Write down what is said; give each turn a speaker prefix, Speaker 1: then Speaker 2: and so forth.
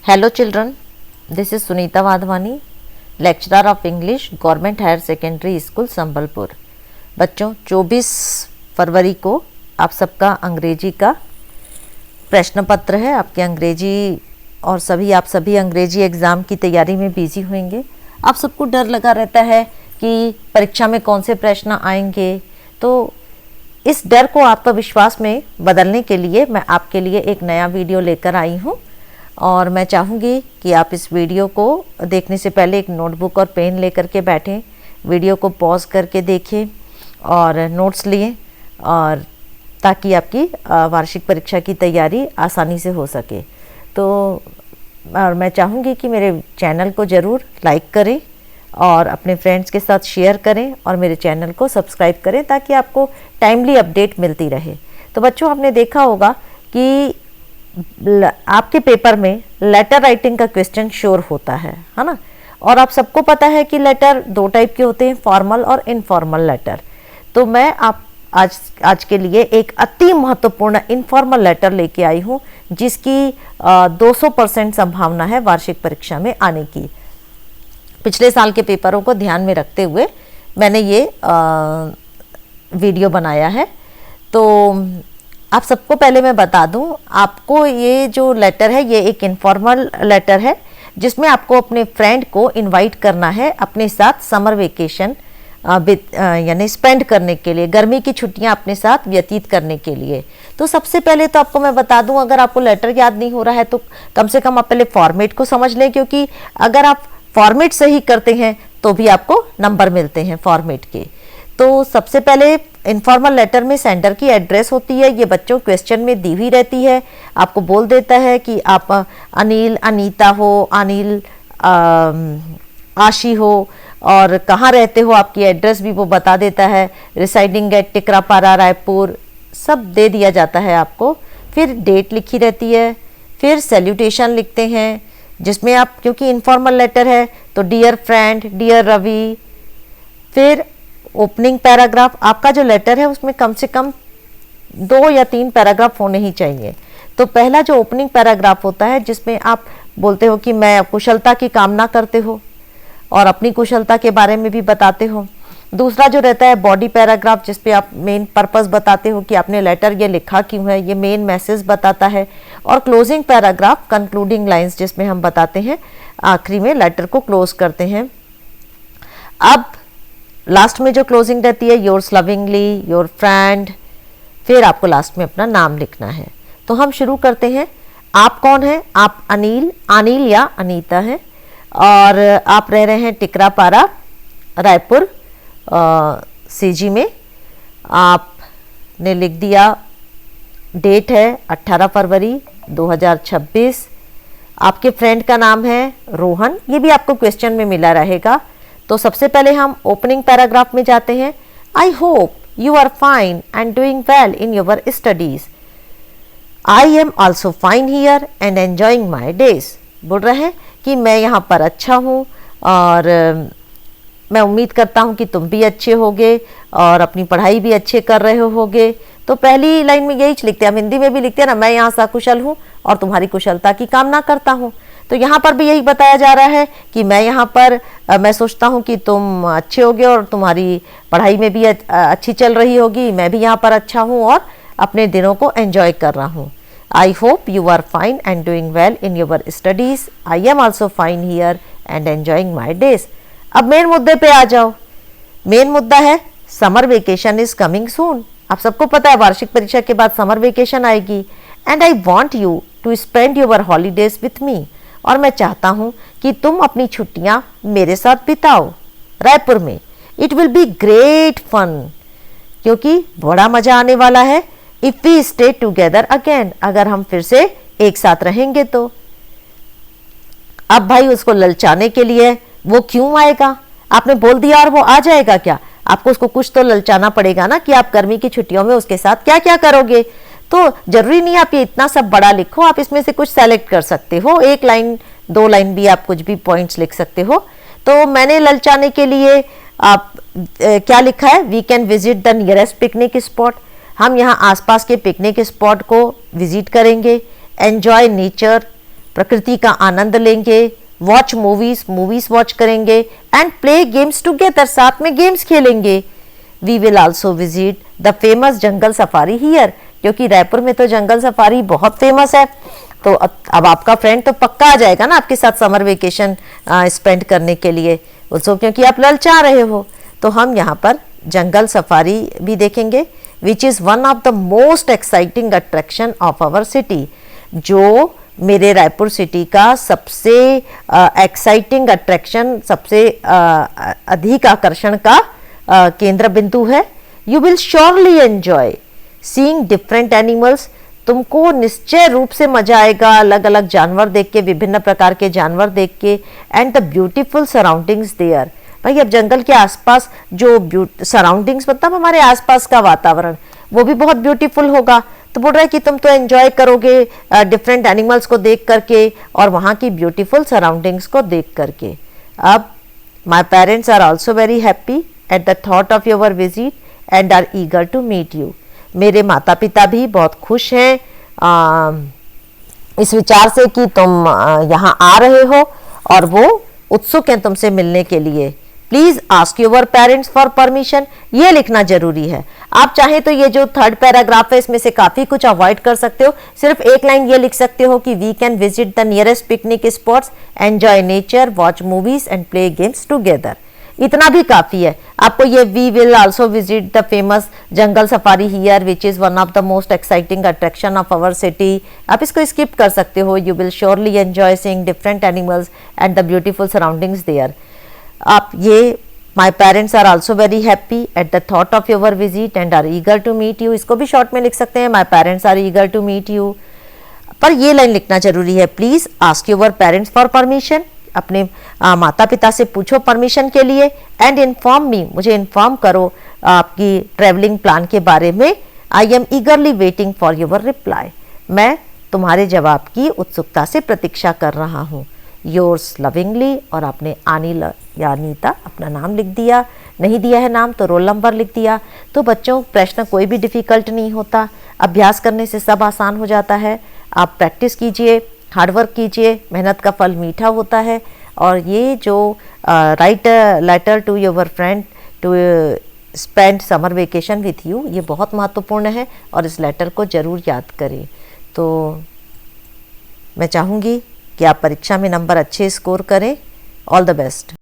Speaker 1: Hello children, this is Sunita Wadhwani, lecturer of English, Government Higher Secondary School, Sambalpur. बच्चों 24 फरवरी को आप सबका अंग्रेजी का प्रश्न पत्र है। आपके अंग्रेजी और आप सभी अंग्रेजी एग्ज़ाम की तैयारी में बिजी होंगे। आप सबको डर लगा रहता है कि परीक्षा में कौन से प्रश्न आएंगे, तो इस डर को आत्मविश्वास में बदलने के लिए मैं आपके लिए एक नया वीडियो लेकर आई हूँ और मैं चाहूँगी कि आप इस वीडियो को देखने से पहले एक नोटबुक और पेन लेकर के बैठें, वीडियो को पॉज करके देखें और नोट्स लें, और ताकि आपकी वार्षिक परीक्षा की तैयारी आसानी से हो सके। तो और मैं चाहूँगी कि मेरे चैनल को ज़रूर लाइक करें और अपने फ्रेंड्स के साथ शेयर करें और मेरे चैनल को सब्सक्राइब करें ताकि आपको टाइमली अपडेट मिलती रहे। तो बच्चों, आपने देखा होगा कि आपके पेपर में लेटर राइटिंग का क्वेश्चन श्योर होता है ना। और आप सबको पता है कि लेटर दो टाइप के होते हैं, फॉर्मल और इनफॉर्मल लेटर। तो मैं आज के लिए एक अति महत्वपूर्ण इनफॉर्मल लेटर लेके आई हूँ जिसकी 200% संभावना है वार्षिक परीक्षा में आने की। पिछले साल के पेपरों को ध्यान में रखते हुए मैंने ये वीडियो बनाया है। तो आप सबको पहले मैं बता दूं, आपको ये जो लेटर है ये एक इनफॉर्मल लेटर है जिसमें आपको अपने फ्रेंड को इनवाइट करना है अपने साथ समर वेकेशन यानी स्पेंड करने के लिए, गर्मी की छुट्टियां अपने साथ व्यतीत करने के लिए। तो सबसे पहले तो आपको मैं बता दूं, अगर आपको लेटर याद नहीं हो रहा है तो कम से कम आप पहले फॉर्मेट को समझ लें, क्योंकि अगर आप फॉर्मेट सही करते हैं तो भी आपको नंबर मिलते हैं फॉर्मेट के। तो सबसे पहले इनफॉर्मल लेटर में सेंडर की एड्रेस होती है, ये बच्चों क्वेश्चन में दी हुई रहती है। आपको बोल देता है कि आप अनिल अनीता हो, अनिल आशी हो और कहाँ रहते हो, आपकी एड्रेस भी वो बता देता है, रिसाइडिंग एट टिकरापारा रायपुर, सब दे दिया जाता है आपको। फिर डेट लिखी रहती है, फिर सैल्यूटेशन लिखते हैं जिसमें आप, क्योंकि इनफॉर्मल लेटर है तो डियर फ्रेंड, डियर रवि। फिर ओपनिंग पैराग्राफ, आपका जो लेटर है उसमें कम से कम 2 या 3 पैराग्राफ होने ही चाहिए। तो पहला जो ओपनिंग पैराग्राफ होता है जिसमें आप बोलते हो कि मैं कुशलता की कामना करते हो और अपनी कुशलता के बारे में भी बताते हो। दूसरा जो रहता है बॉडी पैराग्राफ, जिस पे आप मेन पर्पस बताते हो कि आपने लेटर ये लिखा क्यों है, ये मेन मैसेज बताता है। और क्लोजिंग पैराग्राफ, कंक्लूडिंग लाइंस, जिसमें हम बताते हैं आखिरी में लेटर को क्लोज करते हैं। अब लास्ट में जो क्लोजिंग रहती है, योर्स लविंगली, योर फ्रेंड, फिर आपको लास्ट में अपना नाम लिखना है। तो हम शुरू करते हैं। आप कौन हैं? आप अनिल या अनीता हैं और आप रह रहे हैं टिकरापारा रायपुर सीजी में। आपने लिख दिया, डेट है 18 फरवरी 2026। आपके फ्रेंड का नाम है रोहन, ये भी आपको क्वेश्चन में मिला रहेगा। तो सबसे पहले हम ओपनिंग पैराग्राफ में जाते हैं। I hope you are fine and doing well in your studies. I am also fine here and enjoying my days. बोल रहे हैं कि मैं यहाँ पर अच्छा हूँ और मैं उम्मीद करता हूँ कि तुम भी अच्छे होगे और अपनी पढ़ाई भी अच्छे कर रहे होगे। तो पहली लाइन में यही लिखते हैं, हम हिंदी में भी लिखते हैं ना, मैं यहाँ सकुशल हूँ और तुम्हारी कुशलता की कामना करता हूँ। तो यहाँ पर भी यही बताया जा रहा है कि मैं यहाँ पर मैं सोचता हूँ कि तुम अच्छे होगे और तुम्हारी पढ़ाई में भी अच्छी चल रही होगी। मैं भी यहाँ पर अच्छा हूँ और अपने दिनों को एंजॉय कर रहा हूँ। I hope you are fine and doing well in your studies. I am also fine here and enjoying my days. अब मेन मुद्दे पे आ जाओ। मेन मुद्दा है summer vacation is coming soon. आप सबको पता है वार्षिक परीक्षा के बाद समर वेकेशन आएगी। And I want you to spend your holidays with me. और मैं चाहता हूँ कि तुम अपनी छुट्टियां मेरे साथ बिताओ रायपुर में। It will be great fun, क्योंकि बड़ा मजा आने वाला है। If we stay together again, अगर हम फिर से एक साथ रहेंगे तो। अब भाई उसको ललचाने के लिए, वो क्यों आएगा? आपने बोल दिया और वो आ जाएगा क्या? आपको उसको कुछ तो ललचाना पड़ेगा ना कि आप गर्मी की छुट्टियों में उसके साथ क्या क्या करोगे। तो जरूरी नहीं आप ये इतना सब बड़ा लिखो, आप इसमें से कुछ सेलेक्ट कर सकते हो, 1 लाइन 2 लाइन भी आप कुछ भी पॉइंट्स लिख सकते हो। तो मैंने ललचाने के लिए आप क्या लिखा है, we can visit the nearest picnic spot. हम यहाँ आसपास के पिकनिक स्पॉट को विजिट करेंगे। एंजॉय नेचर, प्रकृति का आनंद लेंगे, वॉच मूवीज वॉच करेंगे एंड प्ले गेम्स टुगेदर, साथ में गेम्स खेलेंगे। We will also visit the famous jungle safari here, क्योंकि रायपुर में तो जंगल सफारी बहुत फेमस है। तो अब आपका फ्रेंड तो पक्का आ जाएगा ना आपके साथ समर वेकेशन स्पेंड करने के लिए, उसको क्योंकि आप ललचा रहे हो। तो हम यहाँ पर जंगल सफारी भी देखेंगे, which is one of the most exciting attraction of our city, जो मेरे रायपुर सिटी का सबसे एक्साइटिंग अट्रैक्शन, सबसे अधिक आकर्षण का केंद्र बिंदु है। You will surely enjoy seeing different animals, तुमको निश्चय रूप से मजा आएगा अलग अलग जानवर देख के, विभिन्न प्रकार के जानवर देख के, and the beautiful surroundings there. भाई अब जंगल के आसपास जो सराउंडिंग्स मतलब हमारे आसपास का वातावरण, वो भी बहुत ब्यूटीफुल होगा। तो बोल रहा है कि तुम तो एंजॉय करोगे डिफरेंट एनिमल्स को देख करके और वहाँ की ब्यूटीफुल सराउंडिंग्स को देख करके। अब my parents are also very happy at the thought of your visit and are eager to meet you. मेरे माता पिता भी बहुत खुश हैं इस विचार से कि तुम यहाँ आ रहे हो और वो उत्सुक हैं तुमसे मिलने के लिए। Please ask your parents for permission, ये लिखना जरूरी है। आप चाहे तो ये जो थर्ड पैराग्राफ है इसमें से काफी कुछ अवॉइड कर सकते हो, सिर्फ एक लाइन ये लिख सकते हो कि we can visit the nearest picnic spots, enjoy nature, watch movies and play games together. इतना भी काफी है। आपको ये we will also visit the famous jungle safari here which is one of the most exciting attraction of our city, आप इसको skip कर सकते हो। You will surely enjoy seeing different animals and the beautiful surroundings there. आप ये my parents are also very happy at the thought of your visit and are eager to meet you, इसको भी short में लिख सकते हैं, my parents are eager to meet you. पर ये लाइन लिखना जरूरी है, please ask your parents for permission, अपने माता पिता से पूछो परमिशन के लिए, एंड इन्फॉर्म मी, मुझे इन्फॉर्म करो आपकी ट्रैवलिंग प्लान के बारे में। I am ईगरली waiting for your reply, मैं तुम्हारे जवाब की उत्सुकता से प्रतीक्षा कर रहा हूँ। योर्स लविंगली, और आपने अनिल या अनीता अपना नाम लिख दिया, नहीं दिया है नाम तो रोल नंबर लिख दिया। तो बच्चों प्रश्न कोई भी डिफिकल्ट नहीं होता, अभ्यास करने से सब आसान हो जाता है। आप प्रैक्टिस कीजिए, हार्डवर्क कीजिए, मेहनत का फल मीठा होता है। और ये जो write letter to your friend to spend summer vacation with you, ये बहुत महत्वपूर्ण है और इस लेटर को ज़रूर याद करें। तो मैं चाहूँगी कि आप परीक्षा में नंबर अच्छे स्कोर करें। All the best.